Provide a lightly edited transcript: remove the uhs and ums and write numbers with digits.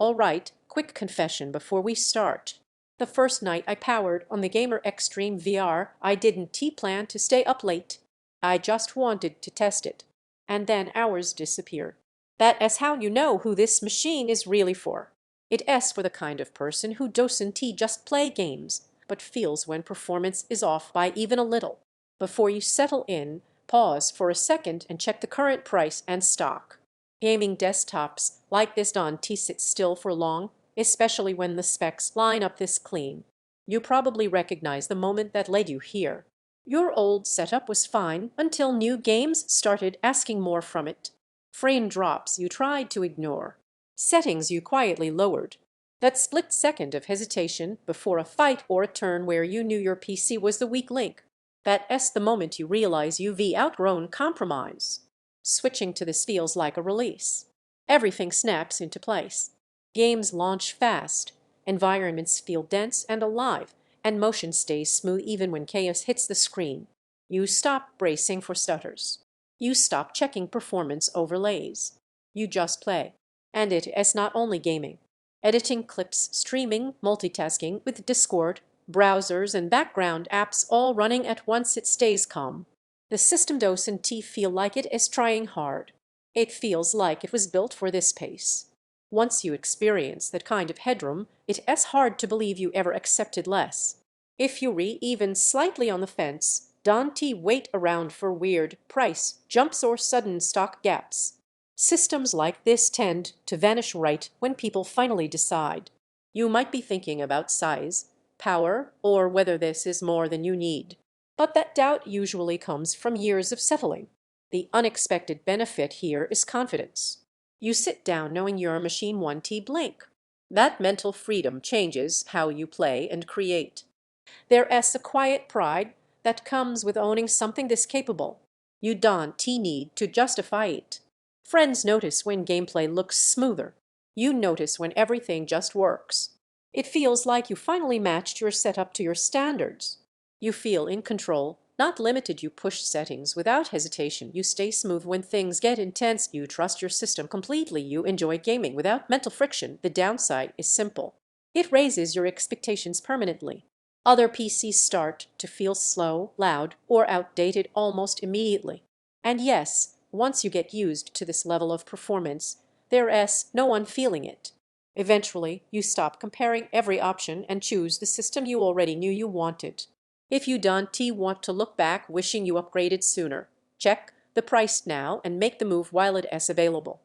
All right, quick confession before we start. The first night I powered on the gamer Xtreme VR, I didn't plan to stay up late. I just wanted to test it. And then hours disappear. That's how you know who this machine is really for. It's for the kind of person who doesn't just play games, but feels when performance is off by even a little. Before you settle in, pause for a second and check the current price and stock. Gaming desktops like this don't sit still for long, especially when the specs line up this clean. You probably recognize the moment that led you here. Your old setup was fine until new games started asking more from it. Frame drops you tried to ignore. Settings you quietly lowered. That split second of hesitation before a fight or a turn where you knew your PC was the weak link. That's the moment you realize you've outgrown compromise. Switching to this feels like a release. Everything snaps into place. Games launch fast. Environments feel dense and alive, and motion stays smooth even when chaos hits the screen. You stop bracing for stutters. You stop checking performance overlays. You just play. And it's not only gaming. Editing clips, streaming, multitasking with Discord, browsers, and background apps all running at once, it stays calm. The system doesn't feel like it is trying hard. It feels like it was built for this pace. Once you experience that kind of headroom, it's hard to believe you ever accepted less. If you're even slightly on the fence, don't wait around for weird price jumps or sudden stock gaps. Systems like this tend to vanish right when people finally decide. You might be thinking about size, power, or whether this is more than you need. But that doubt usually comes from years of settling. The unexpected benefit here is confidence. You sit down knowing your machine won't blink. That mental freedom changes how you play and create. There's a quiet pride that comes with owning something this capable. You don't need to justify it. Friends notice when gameplay looks smoother. You notice when everything just works. It feels like you finally matched your setup to your standards. You feel in control, not limited. You push settings without hesitation. You stay smooth when things get intense. You trust your system completely. You enjoy gaming without mental friction. The downside is simple. It raises your expectations permanently. Other PCs start to feel slow, loud, or outdated almost immediately. And yes, once you get used to this level of performance, there's no one feeling it. Eventually, you stop comparing every option and choose the system you already knew you wanted. If you don't want to look back wishing you upgraded sooner, check the price now and make the move while it is available.